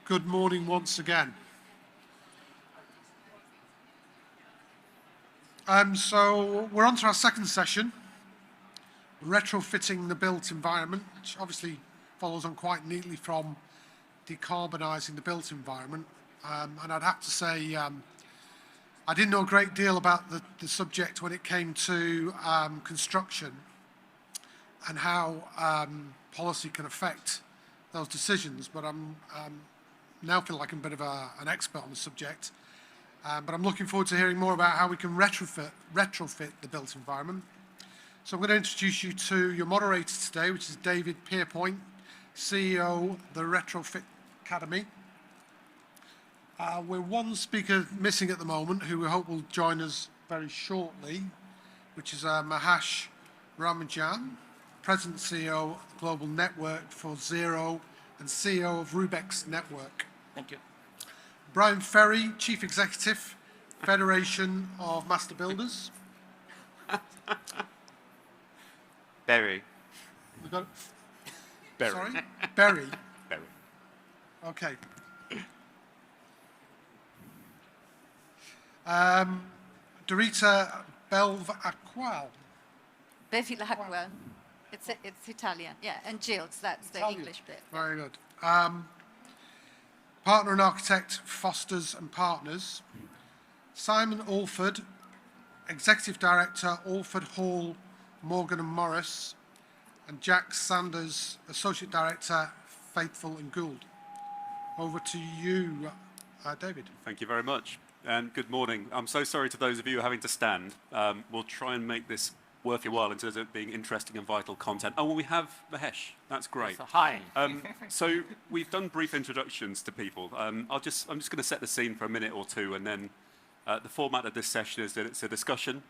Good morning once again. So we're on to our second session, retrofitting the built environment, which obviously follows on quite neatly from decarbonising the built environment. And I'd have to say I didn't know a great deal about the subject when it came to construction and how policy can affect those decisions, but I'm now feel like I'm a bit of an expert on the subject. But I'm looking forward to hearing more about how we can retrofit the built environment. So I'm going to introduce you to your moderator today, which is David Pierpoint, CEO of the Retrofit Academy. We're one speaker missing at the moment, who we hope will join us very shortly, which is Mahesh Ramajan, President and CEO of the Global Network for Zero and CEO of Rubex Network. Thank you. Brian Ferry, Chief Executive, Federation of Master Builders. Berry. We got Berry. Sorry? Berry. Berry. Okay. Dorita Belvaqual. Belvaqual. It's Italian, yeah, and Gilles, that's the English bit. Very good. Partner and architect, Fosters and Partners. Simon Alford, Executive Director, Alford Hall, Morgan and Morris. And Jack Sanders, Associate Director, Faithful and Gould. Over to you, David. Thank you very much, and good morning. I'm so sorry to those of you having to stand. We'll try and make this worth your while in terms of it being interesting and vital content. Oh, well, we have Mahesh. That's great. So, hi. So we've done brief introductions to people. I'm just going to set the scene for a minute or two, and then the format of this session is that it's a discussion.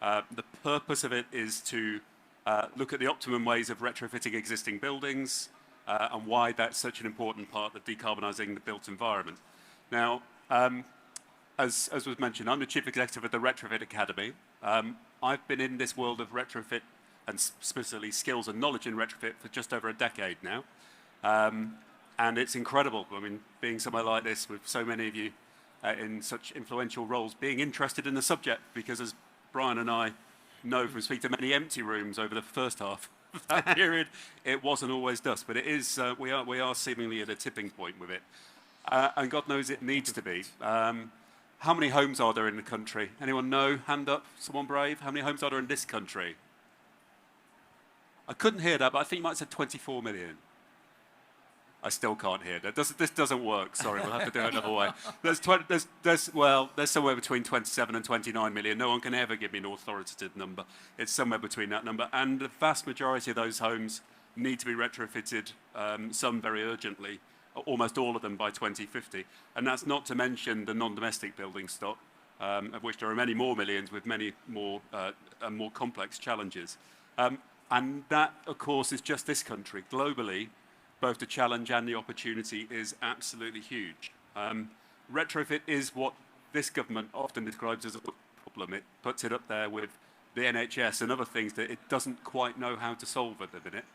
The purpose of it is to look at the optimum ways of retrofitting existing buildings and why that's such an important part of decarbonising the built environment. Now, as was mentioned, I'm the Chief Executive of the Retrofit Academy. I've been in this world of retrofit and specifically skills and knowledge in retrofit for just over a decade now. And it's incredible, I mean, being somewhere like this with so many of you in such influential roles, being interested in the subject, because as Brian and I know from speaking to many empty rooms over the first half of that period, it wasn't always dust, but it is, we are seemingly at a tipping point with it. And God knows it needs to be. How many homes are there in the country? Anyone know? Hand up, someone brave. How many homes are there in this country? I couldn't hear that, but I think you might have said 24 million. I still can't hear that. This doesn't work. Sorry, we'll have to do it another way. There's somewhere between 27 and 29 million. No one can ever give me an authoritative number. It's somewhere between that number. And the vast majority of those homes need to be retrofitted, some very urgently, almost all of them by 2050. And that's not to mention the non-domestic building stock, of which there are many more millions with many more and more complex challenges. And that, of course, is just this country. Globally, both the challenge and the opportunity is absolutely huge. Retrofit is what this government often describes as a problem. It puts it up there with the NHS and other things that it doesn't quite know how to solve at the minute.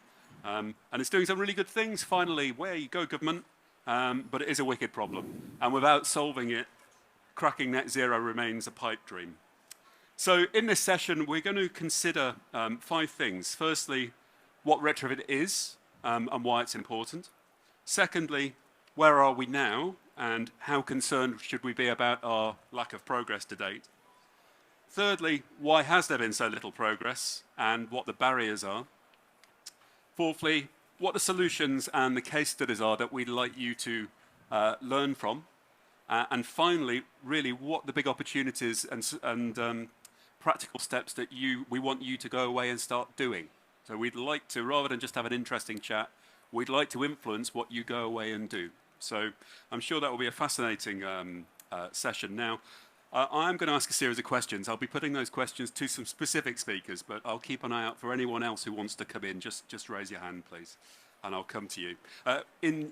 And it's doing some really good things, finally. Where you go, government. But it is a wicked problem. And without solving it, cracking net zero remains a pipe dream. So in this session, we're going to consider 5 things. Firstly, what retrofit is and why it's important. Secondly, where are we now and how concerned should we be about our lack of progress to date. Thirdly, why has there been so little progress and what the barriers are. Fourthly, what the solutions and the case studies are that we'd like you to learn from. And finally, really, what the big opportunities and practical steps that we want you to go away and start doing. So we'd like to, rather than just have an interesting chat, we'd like to influence what you go away and do. So I'm sure that will be a fascinating session. Now, I'm going to ask a series of questions. I'll be putting those questions to some specific speakers, but I'll keep an eye out for anyone else who wants to come in. Just raise your hand, please, and I'll come to you.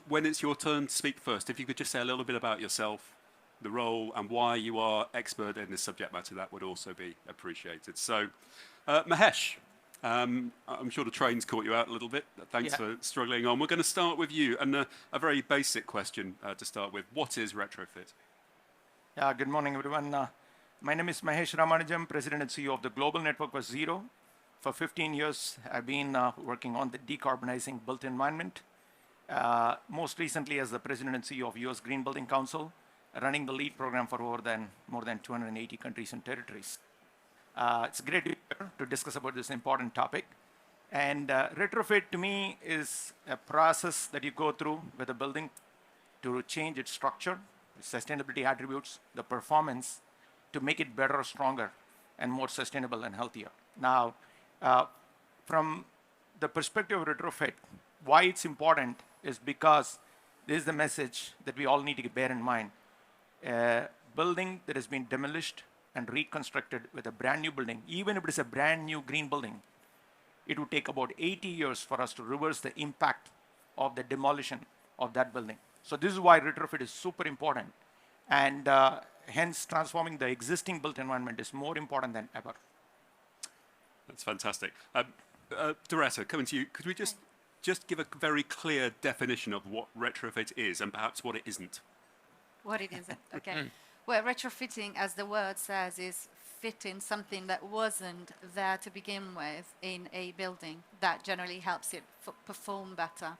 When it's your turn to speak first, if you could just say a little bit about yourself, the role, and why you are expert in this subject matter, that would also be appreciated. So, Mahesh, I'm sure the train's caught you out a little bit. Thanks Yeah. for struggling on. We're going to start with you, and a very basic question to start with. What is retrofit? Yeah, good morning, everyone. My name is Mahesh Ramanujam, President and CEO of the Global Network for Zero. For 15 years, I've been working on the decarbonizing built environment. Most recently as the President and CEO of US Green Building Council, running the LEED program for more than 280 countries and territories. It's great to be here to discuss about this important topic. And retrofit to me is a process that you go through with a building to change its structure, sustainability attributes, the performance, to make it better, stronger, and more sustainable and healthier. Now, from the perspective of retrofit, why it's important is because this is the message that we all need to bear in mind. A building that has been demolished and reconstructed with a brand new building, even if it is a brand new green building, it would take about 80 years for us to reverse the impact of the demolition of that building. So this is why retrofit is super important. And hence, transforming the existing built environment is more important than ever. That's fantastic. Doretta, coming to you, could we just give a very clear definition of what retrofit is and perhaps what it isn't? What it isn't, okay. Well, retrofitting, as the word says, is fitting something that wasn't there to begin with in a building that generally helps it perform better.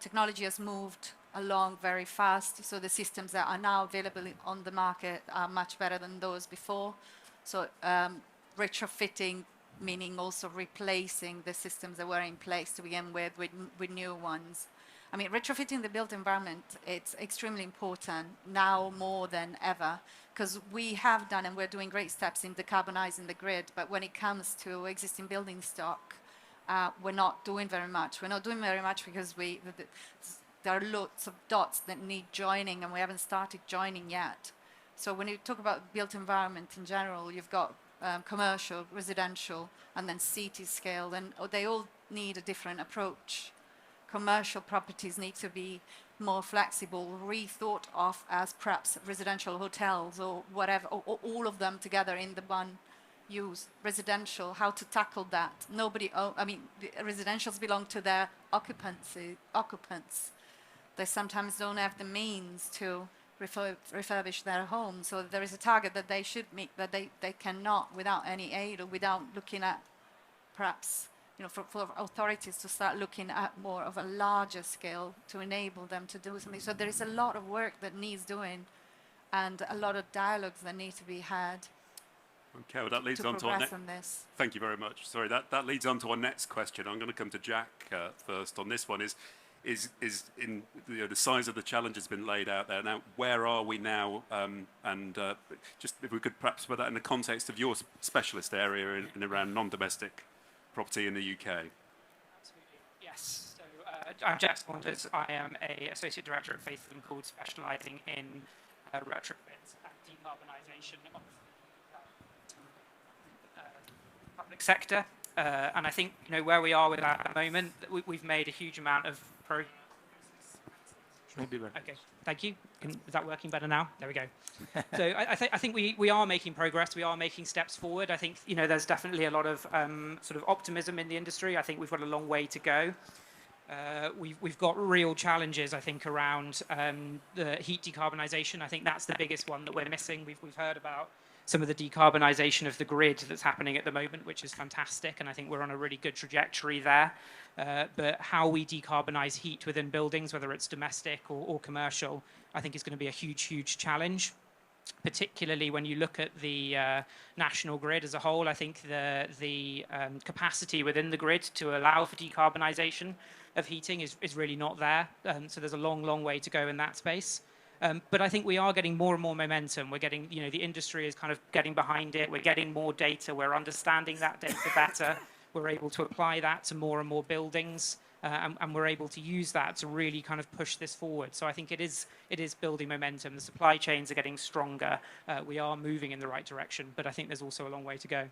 Technology has moved along very fast, so the systems that are now available on the market are much better than those before. So retrofitting, meaning also replacing the systems that were in place to begin with new ones. I mean, retrofitting the built environment, it's extremely important now more than ever, because we have done and we're doing great steps in decarbonizing the grid, but when it comes to existing building stock, we're not doing very much. We're not doing very much because there are lots of dots that need joining and we haven't started joining yet. So when you talk about built environment in general, you've got commercial, residential, and then city scale, and they all need a different approach. Commercial properties need to be more flexible, rethought of as perhaps residential hotels or whatever, or all of them together in the one use. Residential, how to tackle that? Residentials belong to their occupants. They sometimes don't have the means to refurbish their home. So there is a target that they should meet, but they cannot without any aid or without looking at perhaps, for authorities to start looking at more of a larger scale to enable them to do something. So there is a lot of work that needs doing and a lot of dialogues that need to be had. Okay, well, that leads on to our next. Thank you very much. Sorry, that leads on to our next question. I'm going to come to Jack first on this one. Is in the size of the challenge has been laid out there. Now, where are we now? Just if we could perhaps put that in the context of your specialist area in around non-domestic property in the UK. Absolutely, yes. So I'm Jack Saunders. I am an associate director at Faith & Called, specialising in retrofits and decarbonisation of the public sector. And I think where we are with that at the moment, we've made a huge amount of progress. Maybe better. Okay, thank you. Is that working better now? There we go. So I think we are making progress. We are making steps forward. I think there's definitely a lot of sort of optimism in the industry. I think we've got a long way to go. We've got real challenges, I think, around the heat decarbonisation. I think that's the biggest one that we're missing. We've heard about some of the decarbonisation of the grid that's happening at the moment, which is fantastic, and I think we're on a really good trajectory there. But how we decarbonise heat within buildings, whether it's domestic or commercial, I think is going to be a huge, huge challenge, particularly when you look at the national grid as a whole. I think the capacity within the grid to allow for decarbonisation of heating is really not there. So there's a long, long way to go in that space. But I think we are getting more and more momentum. We're getting, the industry is kind of getting behind it. We're getting more data. We're understanding that data better. We're able to apply that to more and more buildings, and we're able to use that to really kind of push this forward. So I think it is building momentum. The supply chains are getting stronger. We are moving in the right direction, but I think there's also a long way to go.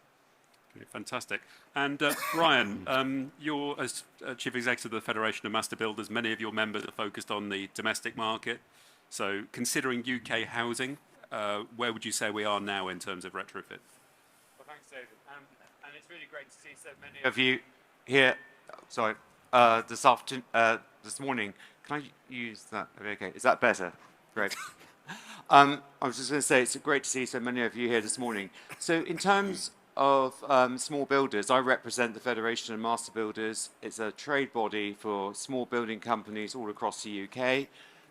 Okay, fantastic. And Brian, you're as Chief Executive of the Federation of Master Builders, many of your members are focused on the domestic market. So considering UK housing, where would you say we are now in terms of retrofit? Well, thanks, David. And it's really great to see so many of you here. Sorry, this morning. Can I use that? Okay, is that better? Great. I was just going to say it's great to see so many of you here this morning. So in terms of small builders, I represent the Federation of Master Builders. It's a trade body for small building companies all across the UK.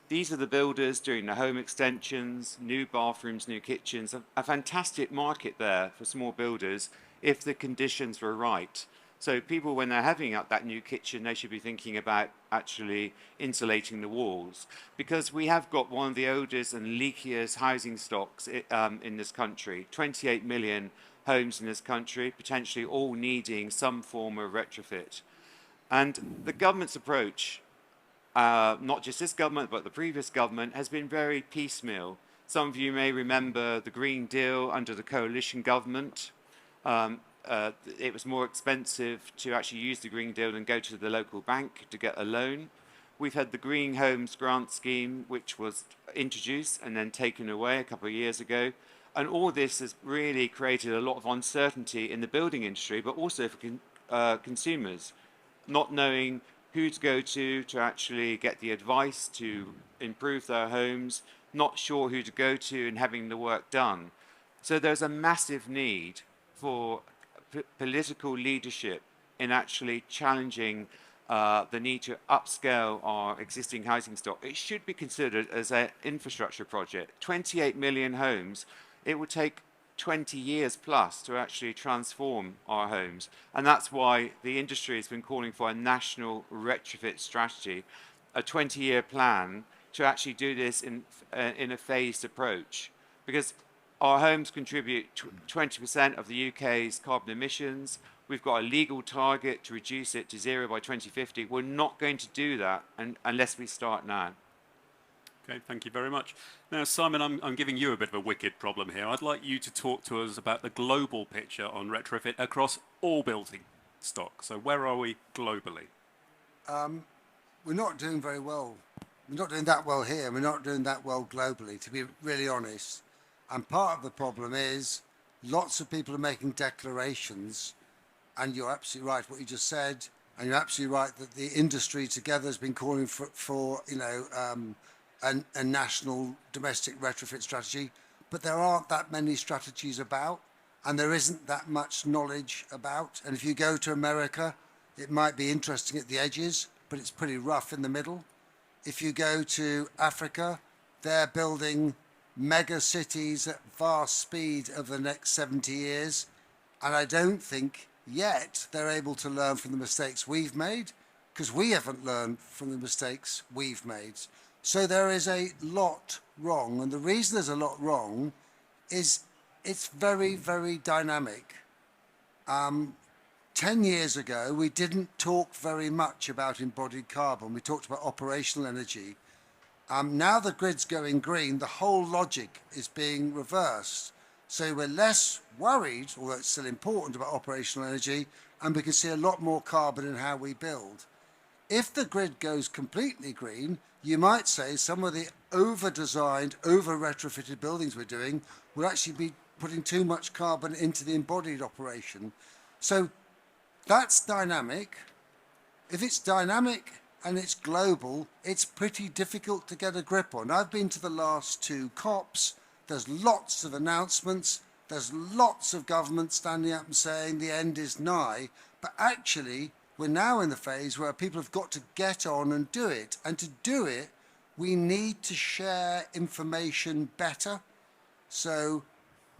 These are the builders doing the home extensions, new bathrooms, new kitchens, a fantastic market there for small builders if the conditions were right. So people, when they're having up that new kitchen, they should be thinking about actually insulating the walls, because we have got one of the oldest and leakiest housing stocks in this country. 28 million homes in this country, potentially all needing some form of retrofit. And the government's approach, not just this government, but the previous government, has been very piecemeal. Some of you may remember the Green Deal under the coalition government. It was more expensive to actually use the Green Deal than go to the local bank to get a loan. We've had the Green Homes Grant Scheme, which was introduced and then taken away a couple of years ago. And all this has really created a lot of uncertainty in the building industry, but also for consumers, not knowing who to go to actually get the advice to improve their homes, not sure who to go to and having the work done. So there's a massive need for political leadership in actually challenging the need to upscale our existing housing stock. It should be considered as an infrastructure project. 28 million homes, it would take 20 years plus to actually transform our homes. And that's why the industry has been calling for a national retrofit strategy, a 20-year plan to actually do this in a phased approach. Because our homes contribute 20% of the UK's carbon emissions. We've got a legal target to reduce it to zero by 2050. We're not going to do that unless we start now. Okay, thank you very much. Now, Simon, I'm giving you a bit of a wicked problem here. I'd like you to talk to us about the global picture on retrofit across all building stock. So where are we globally? We're not doing very well. We're not doing that well here. We're not doing that well globally, to be really honest. And part of the problem is lots of people are making declarations, and you're absolutely right what you just said, and you're absolutely right that the industry together has been calling for a national domestic retrofit strategy, but there aren't that many strategies about, and there isn't that much knowledge about. And if you go to America, it might be interesting at the edges, but it's pretty rough in the middle. If you go to Africa, they're building mega cities at vast speed over the next 70 years. And I don't think yet they're able to learn from the mistakes we've made, because we haven't learned from the mistakes we've made. So there is a lot wrong. And the reason there's a lot wrong is it's very, very dynamic. 10 years ago, we didn't talk very much about embodied carbon. We talked about operational energy. Now the grid's going green, the whole logic is being reversed. So we're less worried, although it's still important, about operational energy, and we can see a lot more carbon in how we build. If the grid goes completely green, you might say some of the over-designed, over-retrofitted buildings we're doing will actually be putting too much carbon into the embodied operation. So that's dynamic. If it's dynamic and it's global, it's pretty difficult to get a grip on. I've been to the last two COPs. There's lots of announcements. There's lots of governments standing up and saying the end is nigh. But actually, we're now in the phase where people have got to get on and do it. And to do it, we need to share information better. So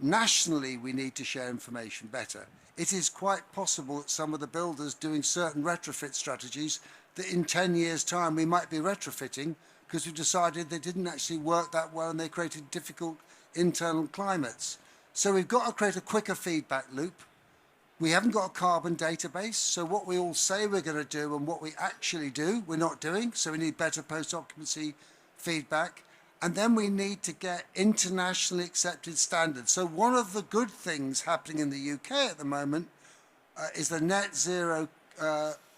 nationally, we need to share information better. It is quite possible that some of the builders doing certain retrofit strategies that in 10 years' time we might be retrofitting because we've decided they didn't actually work that well and they created difficult internal climates. So we've got to create a quicker feedback loop. We haven't got a carbon database, so what we all say we're going to do and what we actually do, we're not doing, so we need better post-occupancy feedback. And then we need to get internationally accepted standards. So one of the good things happening in the UK at the moment is the net zero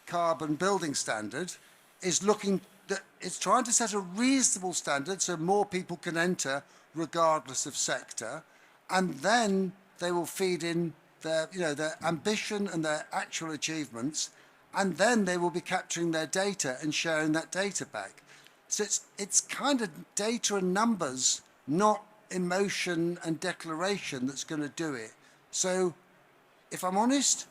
carbon building standard is looking that it's trying to set a reasonable standard so more people can enter regardless of sector, and then they will feed in their ambition and their actual achievements, and then they will be capturing their data and sharing that data back. So it's kind of data and numbers, not emotion and declaration, that's going to do it. So if I'm honest,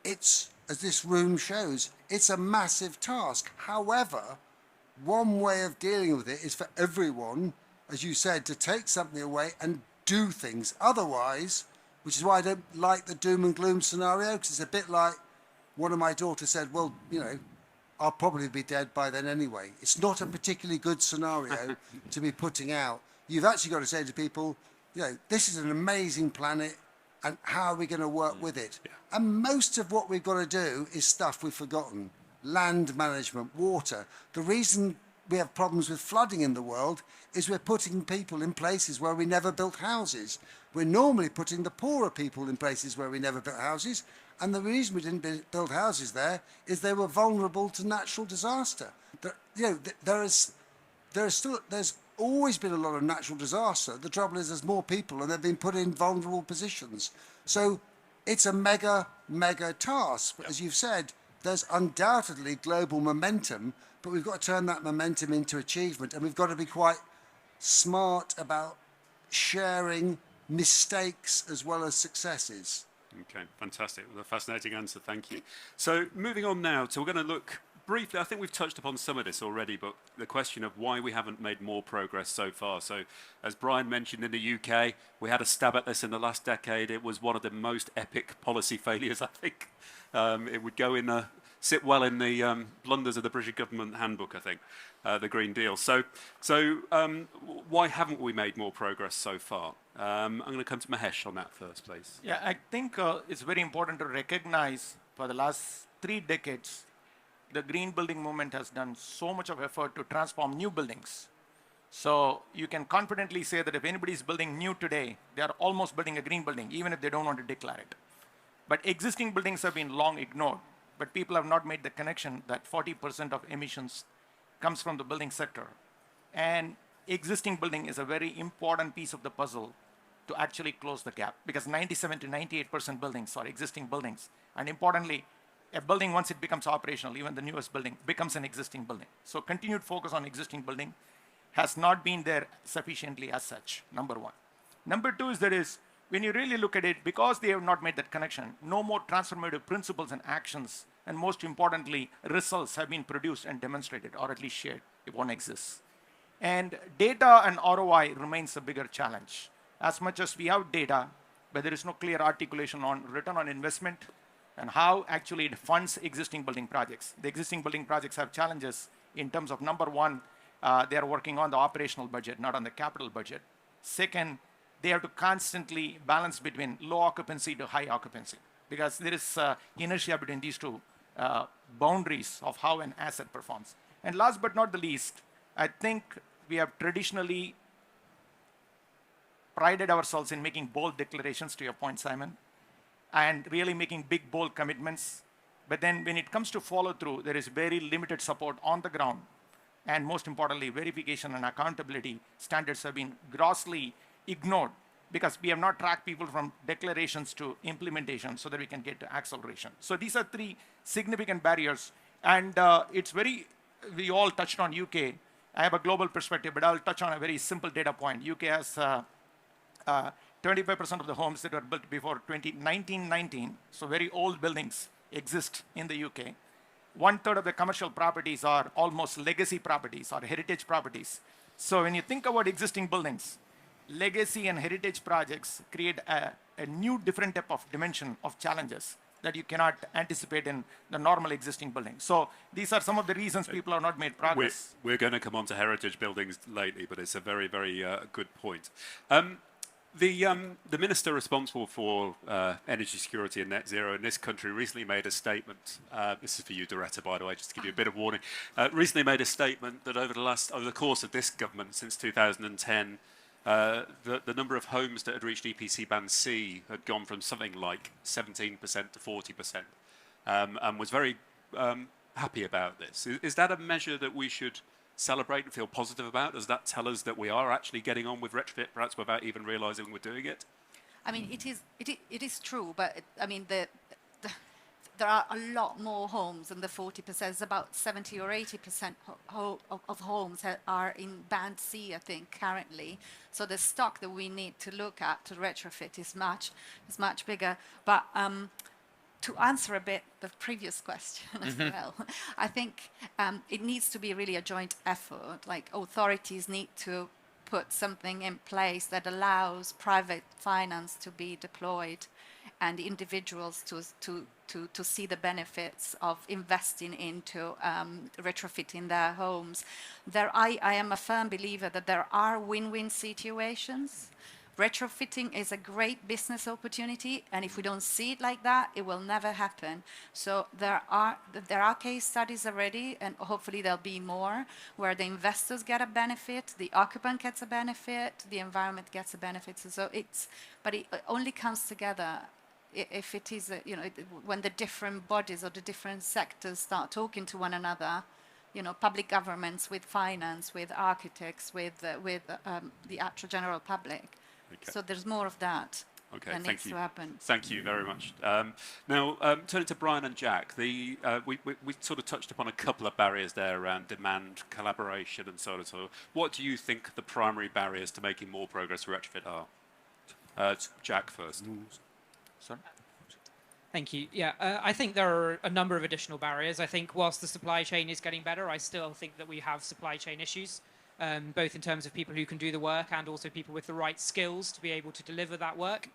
it's, as this room shows, it's a massive task. However, one way of dealing with it is for everyone, as you said, to take something away and do things. Otherwise, which is why I don't like the doom and gloom scenario, because it's a bit like one of my daughters said, well, I'll probably be dead by then anyway. It's not a particularly good scenario to be putting out. You've actually got to say to people, this is an amazing planet, and how are we going to work with it? Yeah. And most of what we've got to do is stuff we've forgotten. Land management, water. The reason we have problems with flooding in the world is we're putting people in places where we never built houses. We're normally putting the poorer people in places where we never built houses. And the reason we didn't build houses there is they were vulnerable to natural disaster. There's always been a lot of natural disaster. The trouble is there's more people and they've been put in vulnerable positions. So it's a mega task. But as you've said, there's undoubtedly global momentum, but we've got to turn that momentum into achievement, and we've got to be quite smart about sharing mistakes as well as successes. Okay, fantastic. Well, a fascinating answer, thank you. So moving on now, so we're going to look briefly, I think we've touched upon some of this already, but the question of why we haven't made more progress so far. So as Brian mentioned, in the UK, we had a stab at this in the last decade. It was one of the most epic policy failures, I think. It would go in, sit well in the blunders of the British government handbook, I think, the Green Deal. So why haven't we made more progress so far? I'm going to come to Mahesh on that first, please. Yeah, I think it's very important to recognize for the last 3 decades, the green building movement has done so much of effort to transform new buildings. So you can confidently say that if anybody is building new today, they are almost building a green building, even if they don't want to declare it. But existing buildings have been long ignored, but people have not made the connection that 40% of emissions comes from the building sector. And existing building is a very important piece of the puzzle to actually close the gap, because 97 to 98% buildings are existing buildings. And importantly, a building, once it becomes operational, even the newest building, becomes an existing building. So continued focus on existing building has not been there sufficiently as such, number one. Number two is when you really look at it, because they have not made that connection, no more transformative principles and actions, and most importantly, results have been produced and demonstrated, or at least shared, if one exists. And data and ROI remains a bigger challenge. As much as we have data, but there is no clear articulation on return on investment and how actually it funds existing building projects. The existing building projects have challenges in terms of, number one, they are working on the operational budget, not on the capital budget. Second, they have to constantly balance between low occupancy to high occupancy, because there is inertia between these two boundaries of how an asset performs. And last but not the least, I think we have traditionally prided ourselves in making bold declarations, to your point, Simon, and really making big, bold commitments. But then when it comes to follow through, there is very limited support on the ground. And most importantly, verification and accountability standards have been grossly ignored, because we have not tracked people from declarations to implementation so that we can get to acceleration. So these are 3 significant barriers. And we all touched on UK. I have a global perspective, but I'll touch on a very simple data point. UK has 25% of the homes that were built before 1919, so very old buildings exist in the UK. 1/3 of the commercial properties are almost legacy properties or heritage properties. So when you think about existing buildings, legacy and heritage projects create a new different type of dimension of challenges that you cannot anticipate in the normal existing building. So these are some of the reasons people have not made progress. We're going to come on to heritage buildings lately, but it's a very, very good point. The minister responsible for energy security and net zero in this country recently made a statement. This is for you, Doretta, by the way, just to give you a bit of warning. Recently made a statement that over the course of this government since 2010, the number of homes that had reached EPC Band C had gone from something like 17% to 40%, and was very happy about this. Is that a measure that we should celebrate and feel positive about? Does that tell us that we are actually getting on with retrofit, perhaps without even realizing we're doing it? I mean, it is true, but I mean, there are a lot more homes than the 40%. It's about 70 or 80% of homes are in band C, I think, currently. So the stock that we need to look at to retrofit is much bigger. But to answer a bit the previous question as well, I think it needs to be really a joint effort. Like authorities need to put something in place that allows private finance to be deployed and individuals to see the benefits of investing into retrofitting their homes. I am a firm believer that there are win-win situations. Retrofitting is a great business opportunity, and if we don't see it like that, it will never happen. So there are case studies already, and hopefully there'll be more, where the investors get a benefit, the occupant gets a benefit, the environment gets a benefit. But it only comes together if it is, when the different bodies or the different sectors start talking to one another. Public governments with finance, with architects, with the actual general public. Okay. So there's more of that that needs to happen. Thank you very much. Now, turning to Brian and Jack, we sort of touched upon a couple of barriers there around demand, collaboration, and so on and so on. What do you think the primary barriers to making more progress with retrofit are? Jack first. Sorry? Thank you. Yeah, I think there are a number of additional barriers. I think whilst the supply chain is getting better, I still think that we have supply chain issues. Both in terms of people who can do the work and also people with the right skills to be able to deliver that work.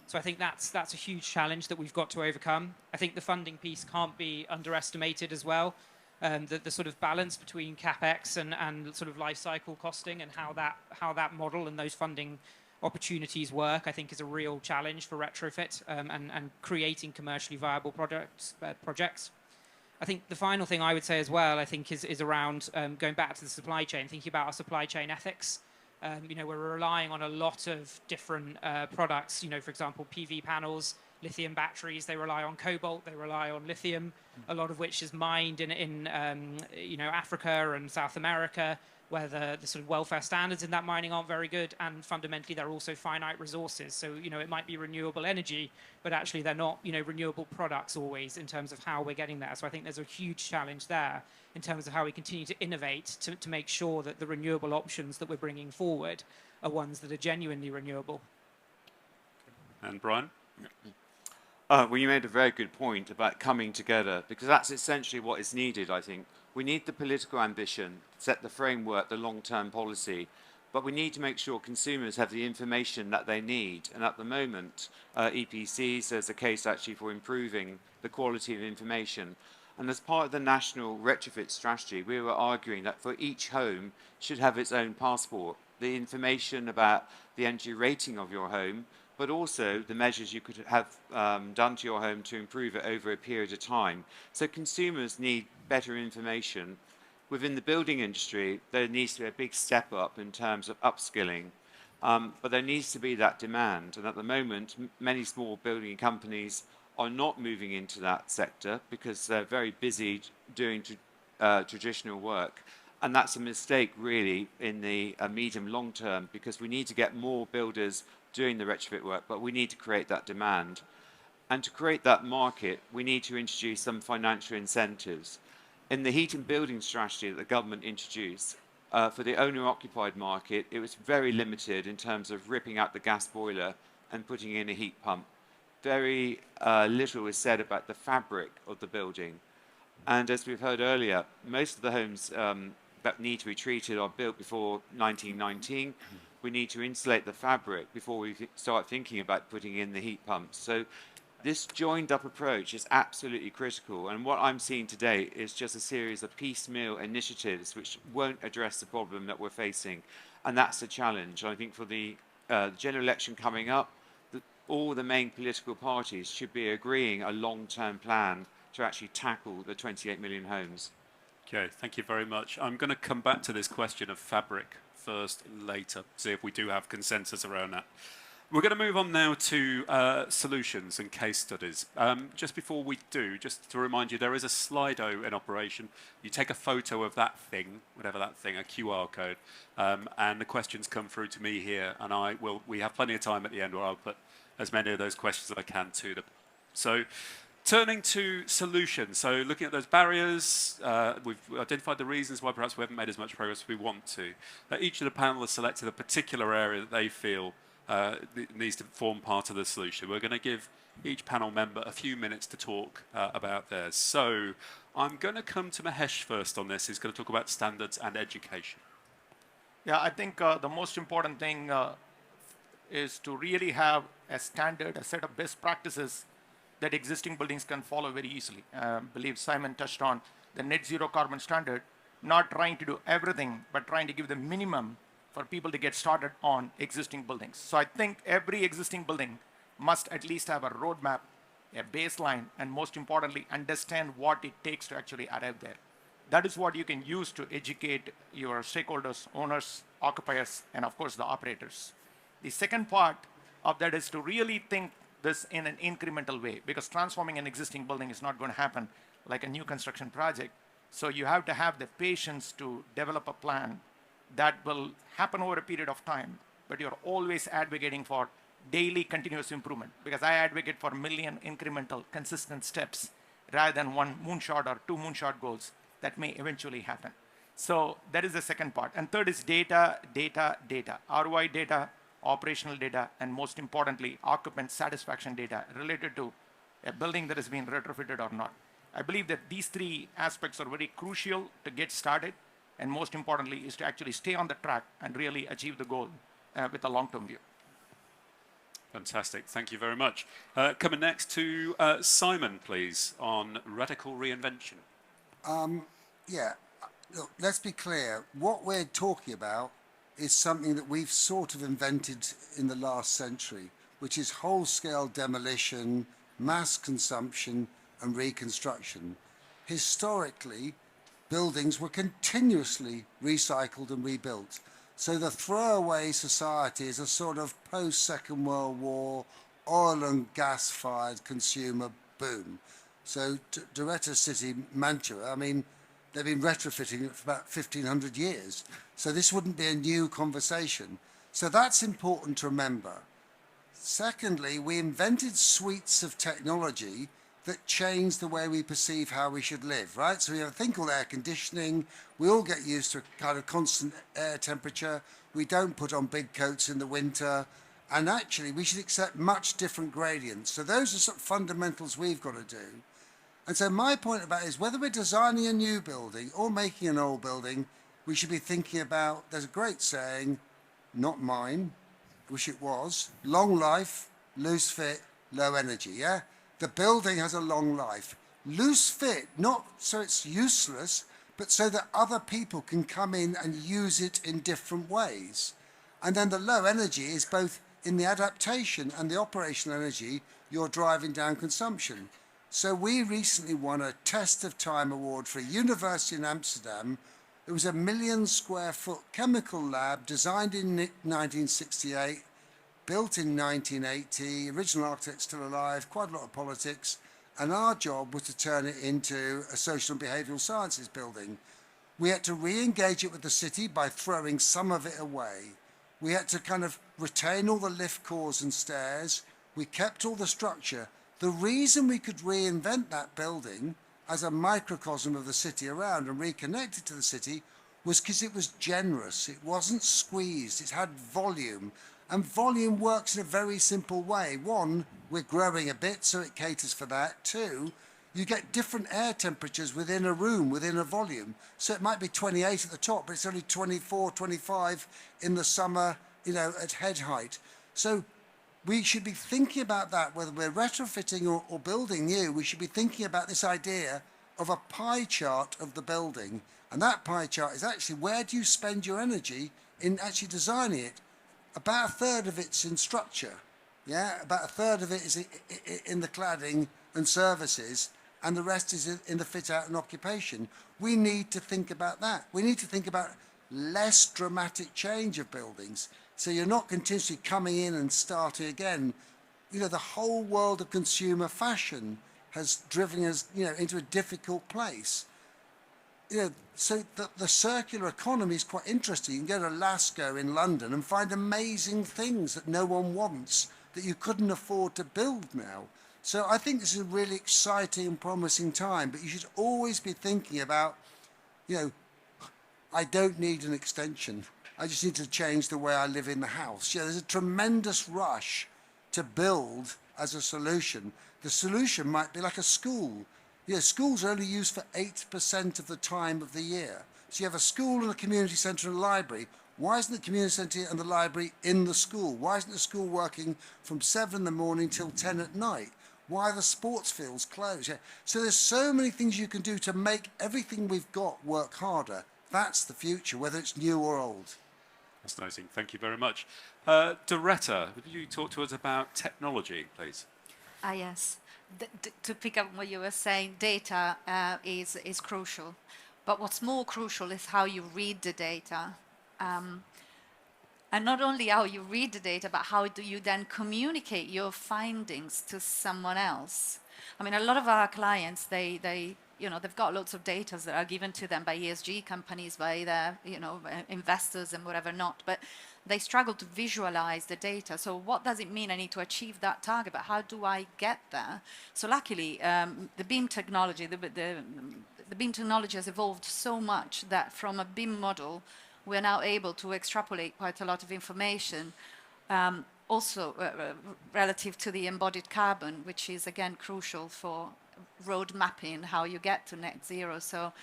So I think that's a huge challenge that we've got to overcome. I think the funding piece can't be underestimated as well. The sort of balance between CapEx and sort of life cycle costing and how that model and those funding opportunities work, I think is a real challenge for retrofit and creating commercially viable projects. I think the final thing I would say as well, I think, is around going back to the supply chain, thinking about our supply chain ethics. We're relying on a lot of different products, for example, PV panels, lithium batteries, they rely on cobalt, they rely on lithium, a lot of which is mined in Africa and South America, where the sort of welfare standards in that mining aren't very good, and fundamentally they're also finite resources. So, it might be renewable energy, but actually they're not, renewable products always in terms of how we're getting there. So I think there's a huge challenge there in terms of how we continue to innovate to make sure that the renewable options that we're bringing forward are ones that are genuinely renewable. And Brian? Well, you made a very good point about coming together, because that's essentially what is needed, I think. We need the political ambition, set the framework, the long-term policy, but we need to make sure consumers have the information that they need. And at the moment, EPCs, there's a case actually for improving the quality of information. And as part of the national retrofit strategy, we were arguing that for each home should have its own passport, the information about the energy rating of your home, but also the measures you could have done to your home to improve it over a period of time. So consumers need better information. Within the building industry, there needs to be a big step up in terms of upskilling, but there needs to be that demand. And at the moment, many small building companies are not moving into that sector because they're very busy doing traditional work. And that's a mistake, really, in the medium long term, because we need to get more builders doing the retrofit work, but we need to create that demand. And to create that market, we need to introduce some financial incentives. In the heat and building strategy that the government introduced, for the owner-occupied market, it was very limited in terms of ripping out the gas boiler and putting in a heat pump. Very little is said about the fabric of the building. And as we've heard earlier, most of the homes that need to be treated are built before 1919. We need to insulate the fabric before we start thinking about putting in the heat pumps. So this joined-up approach is absolutely critical. And what I'm seeing today is just a series of piecemeal initiatives which won't address the problem that we're facing. And that's the challenge. I think for the general election coming up, all the main political parties should be agreeing a long-term plan to actually tackle the 28 million homes. Okay, thank you very much. I'm going to come back to this question of fabric first later, see if we do have consensus around that. We're going to move on now to solutions and case studies. Just before we do, just to remind you, there is a Slido in operation. You take a photo of that thing, whatever that thing, a QR code, and the questions come through to me here, and we have plenty of time at the end where I'll put as many of those questions as I can to them. So turning to solutions, so looking at those barriers, we've identified the reasons why perhaps we haven't made as much progress as we want to. Each of the panelists selected a particular area that they feel needs to form part of the solution. We're going to give each panel member a few minutes to talk about theirs. So I'm going to come to Mahesh first on this. He's going to talk about standards and education. Yeah, I think the most important thing is to really have a standard, a set of best practices that existing buildings can follow very easily. I believe Simon touched on the net zero carbon standard, not trying to do everything, but trying to give the minimum for people to get started on existing buildings. So I think every existing building must at least have a roadmap, a baseline, and most importantly, understand what it takes to actually arrive there. That is what you can use to educate your stakeholders, owners, occupiers, and of course the operators. The second part of that is to really think this in an incremental way, because transforming an existing building is not going to happen like a new construction project. So you have to have the patience to develop a plan that will happen over a period of time, but you're always advocating for daily continuous improvement, because I advocate for a million incremental consistent steps rather than one moonshot or two moonshot goals that may eventually happen. So that is the second part. And third is data, data, data, ROI data, operational data, and most importantly, occupant satisfaction data related to a building that has been retrofitted or not. I believe that these three aspects are very crucial to get started, and most importantly is to actually stay on the track and really achieve the goal with a long-term view. Fantastic, thank you very much. Coming next to Simon, please, on radical reinvention. Yeah, look, let's be clear. What we're talking about is something that we've sort of invented in the last century, which is whole-scale demolition, mass consumption, and reconstruction. Historically, buildings were continuously recycled and rebuilt. So the throwaway society is a sort of post-Second World War, oil and gas-fired consumer boom. So Doretta City, Mantua, I mean, they've been retrofitting it for about 1,500 years. So this wouldn't be a new conversation. So that's important to remember. Secondly, we invented suites of technology that change the way we perceive how we should live, right? So we have a thing called air conditioning. We all get used to a kind of constant air temperature. We don't put on big coats in the winter. And actually, we should accept much different gradients. So those are sort of fundamentals we've got to do. And so my point about it is whether we're designing a new building or making an old building, we should be thinking about, there's a great saying, not mine, wish it was, long life, loose fit, low energy, yeah? The building has a long life. Loose fit, not so it's useless, but so that other people can come in and use it in different ways. And then the low energy is both in the adaptation and the operational energy, you're driving down consumption. So we recently won a Test of Time award for a university in Amsterdam. It was a 1 million square foot chemical lab designed in 1968, built in 1980, original architect still alive, quite a lot of politics, and our job was to turn it into a social and behavioural sciences building. We had to re-engage it with the city by throwing some of it away. We had to kind of retain all the lift cores and stairs. We kept all the structure. The reason we could reinvent that building as a microcosm of the city around and reconnect it to the city was because it was generous. It wasn't squeezed. It had volume. And volume works in a very simple way. One, we're growing a bit, so it caters for that. Two, you get different air temperatures within a room, within a volume. So it might be 28 at the top, but it's only 24, 25 in the summer, you know, at head height. So we should be thinking about that, whether we're retrofitting or building new, we should be thinking about this idea of a pie chart of the building. And that pie chart is actually where do you spend your energy in actually designing it? About a third of it's in structure, yeah? About a third of it is in the cladding and services, and the rest is in the fit out and occupation. We need to think about that. We need to think about less dramatic change of buildings. So you're not continuously coming in and starting again. You know, the whole world of consumer fashion has driven us, you know, into a difficult place. You know, so the circular economy is quite interesting. You can go to Lascaux in London and find amazing things that no one wants, that you couldn't afford to build now. So I think this is a really exciting and promising time, but you should always be thinking about, you know, I don't need an extension. I just need to change the way I live in the house. Yeah, there's a tremendous rush to build as a solution. The solution might be like a school. Yeah, schools are only used for 8% of the time of the year. So you have a school and a community centre and a library. Why isn't the community centre and the library in the school? Why isn't the school working from 7 in the morning till 10 at night? Why are the sports fields closed? Yeah. So there's so many things you can do to make everything we've got work harder. That's the future, whether it's new or old. Fascinating. Thank you very much. Doretta, would you talk to us about technology, please? Yes. To pick up what you were saying, data is crucial. But what's more crucial is how you read the data. And not only how you read the data, but how do you then communicate your findings to someone else? I mean, a lot of our clients, they've got lots of data that are given to them by ESG companies, by their, investors and whatever not, but they struggle to visualize the data. So what does it mean I need to achieve that target, but how do I get there? So luckily, the BIM technology, the BIM technology has evolved so much that from a BIM model, we're now able to extrapolate quite a lot of information, also relative to the embodied carbon, which is again crucial for road mapping, how you get to net zero. So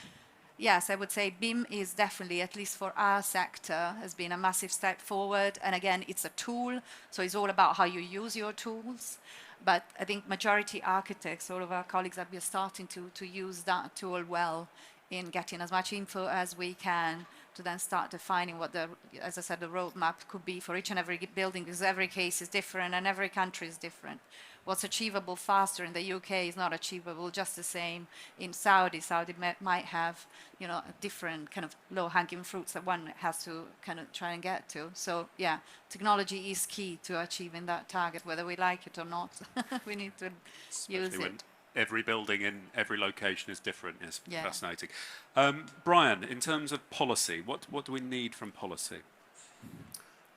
yes, I would say BIM is definitely, at least for our sector, has been a massive step forward. And again, it's a tool, so it's all about how you use your tools. But I think majority architects, all of our colleagues, have been starting to use that tool well in getting as much info as we can to then start defining what as I said, the roadmap could be for each and every building, because every case is different and every country is different. What's achievable faster in the UK is not achievable just the same in Saudi. Saudi might have, different kind of low-hanging fruits that one has to kind of try and get to. So yeah, technology is key to achieving that target, whether we like it or not. We need to use it. Every building in every location is different. It's Yeah. fascinating. Brian, in terms of policy, what do we need from policy?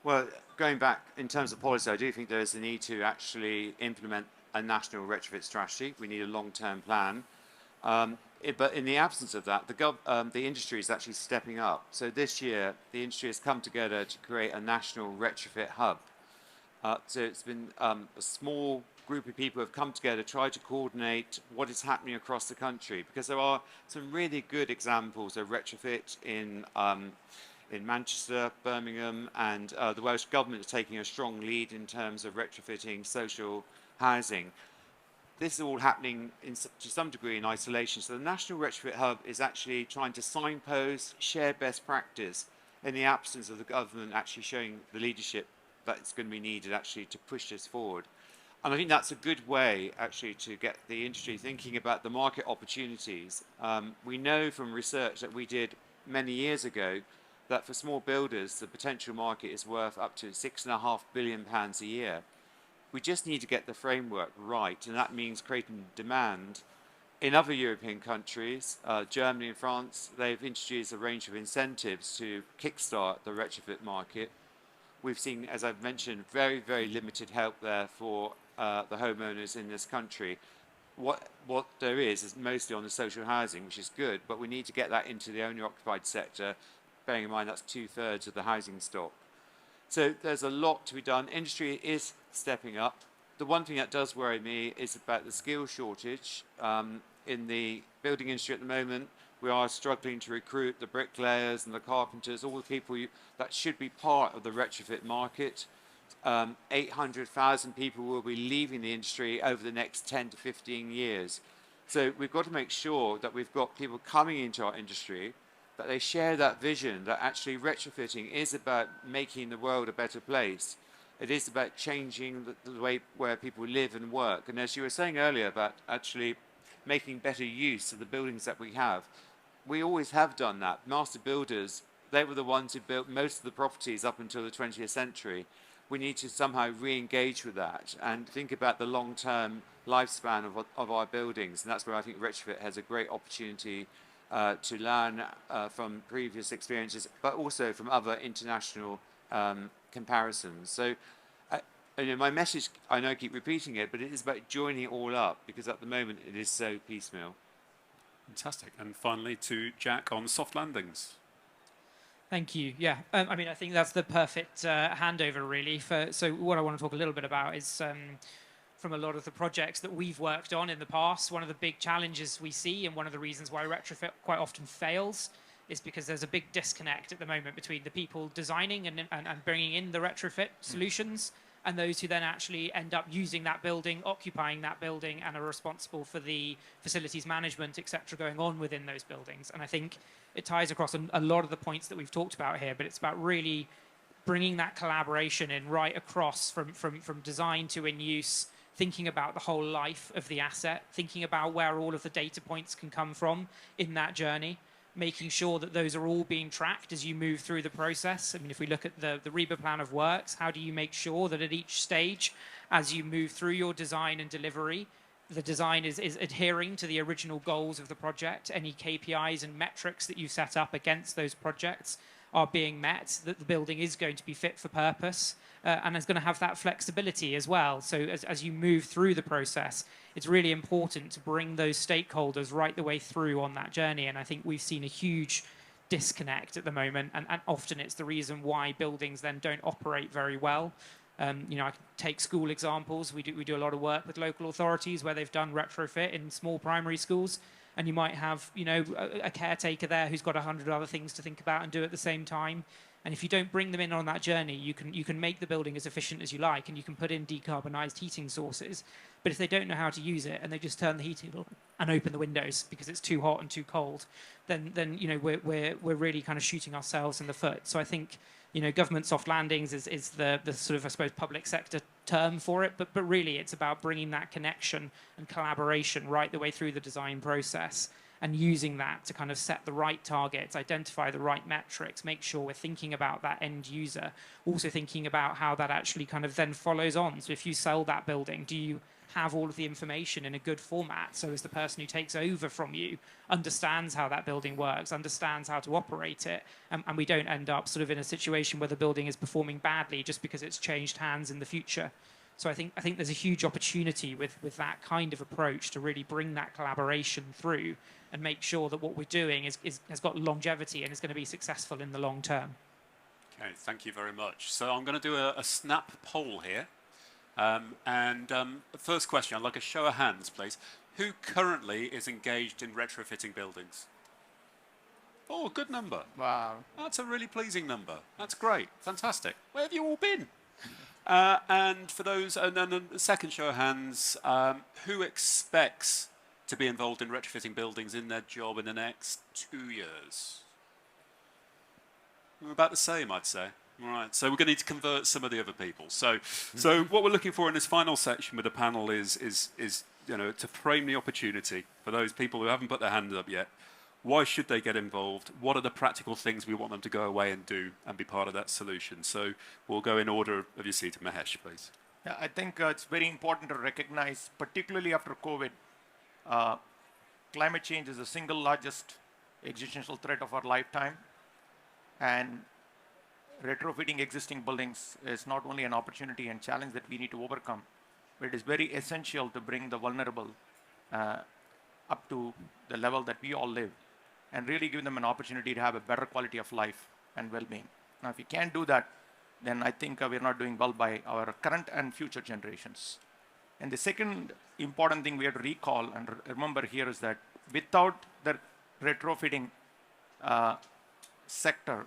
Well, going back in terms of policy, I do think there is a need to actually implement a national retrofit strategy. We need a long-term plan. But in the absence of that, the industry is actually stepping up. So this year, the industry has come together to create a national retrofit hub. So it's been a small group of people who have come together, tried to coordinate what is happening across the country, because there are some really good examples of retrofit in Manchester, Birmingham, and the Welsh Government is taking a strong lead in terms of retrofitting social housing. This is all happening to some degree in isolation. So the National Retrofit Hub is actually trying to signpost, share best practice in the absence of the government actually showing the leadership that's going to be needed actually to push this forward. And I think that's a good way actually to get the industry thinking about the market opportunities. We know from research that we did many years ago that for small builders, the potential market is worth up to £6.5 billion a year. We just need to get the framework right, and that means creating demand. In other European countries, Germany and France, they've introduced a range of incentives to kickstart the retrofit market. We've seen, as I've mentioned, very, very limited help there for the homeowners in this country. What there is mostly on the social housing, which is good, but we need to get that into the owner-occupied sector, bearing in mind that's 2/3 of the housing stock. So there's a lot to be done. Industry is stepping up. The one thing that does worry me is about the skill shortage. In the building industry at the moment, we are struggling to recruit the bricklayers and the carpenters, all the people that should be part of the retrofit market. 800,000 people will be leaving the industry over the next 10 to 15 years. So we've got to make sure that we've got people coming into our industry, that they share that vision, that actually retrofitting is about making the world a better place. It is about changing the way where people live and work. And as you were saying earlier about actually making better use of the buildings that we have, we always have done that. Master builders, they were the ones who built most of the properties up until the 20th century. We need to somehow re-engage with that and think about the long-term lifespan of our buildings. And that's where I think retrofit has a great opportunity to learn from previous experiences, but also from other international comparisons. So my message, I know I keep repeating it, but it is about joining it all up, because at the moment it is so piecemeal. Fantastic. And finally to Jack on soft landings. Thank you. Yeah, I mean, I think that's the perfect handover, really. So what I want to talk a little bit about is from a lot of the projects that we've worked on in the past, one of the big challenges we see, and one of the reasons why retrofit quite often fails, is because there's a big disconnect at the moment between the people designing and bringing in the retrofit solutions and those who then actually end up using that building, occupying that building, and are responsible for the facilities management, etc., going on within those buildings. And I think it ties across a lot of the points that we've talked about here, but it's about really bringing that collaboration in right across from design to in use, thinking about the whole life of the asset, thinking about where all of the data points can come from in that journey, making sure that those are all being tracked as you move through the process. I mean, if we look at the REBA plan of works, how do you make sure that at each stage, as you move through your design and delivery, the design is adhering to the original goals of the project, any KPIs and metrics that you set up against those projects are being met, that the building is going to be fit for purpose, and is going to have that flexibility as well. So as you move through the process, it's really important to bring those stakeholders right the way through on that journey. And I think we've seen a huge disconnect at the moment, and often it's the reason why buildings then don't operate very well. I can take school examples. We do a lot of work with local authorities where they've done retrofit in small primary schools, and you might have a caretaker there who's got 100 other things to think about and do at the same time. And if you don't bring them in on that journey, you can make the building as efficient as you like, and you can put in decarbonised heating sources. But if they don't know how to use it and they just turn the heating on and open the windows because it's too hot and too cold, then we're really kind of shooting ourselves in the foot. So I think government soft landings is the sort of, I suppose, public sector term for it, but really it's about bringing that connection and collaboration right the way through the design process, and using that to kind of set the right targets, identify the right metrics, make sure we're thinking about that end user, also thinking about how that actually kind of then follows on. So if you sell that building, do you have all of the information in a good format so as the person who takes over from you understands how that building works, understands how to operate it, and we don't end up sort of in a situation where the building is performing badly just because it's changed hands in the future. So I think there's a huge opportunity with that kind of approach to really bring that collaboration through and make sure that what we're doing has got longevity and is going to be successful in the long term. Okay, thank you very much. So I'm going to do a snap poll here. First question, I'd like a show of hands, please. Who currently is engaged in retrofitting buildings? Oh, good number. Wow. That's a really pleasing number. That's great. Fantastic. Where have you all been? And for those, and then the second show of hands, who expects to be involved in retrofitting buildings in their job in the next 2 years? We're about the same, I'd say. All right, so we're going to need to convert some of the other people. So what we're looking for in this final section with the panel is to frame the opportunity for those people who haven't put their hand up yet. Why should they get involved? What are the practical things we want them to go away and do and be part of that solution? So we'll go in order of your seat. Mahesh, please. Yeah, I think it's very important to recognize, particularly after COVID, climate change is the single largest existential threat of our lifetime. And retrofitting existing buildings is not only an opportunity and challenge that we need to overcome, but it is very essential to bring the vulnerable up to the level that we all live and really give them an opportunity to have a better quality of life and well-being. Now, if we can't do that, then I think we're not doing well by our current and future generations. And the second important thing we have to recall and remember here is that without the retrofitting sector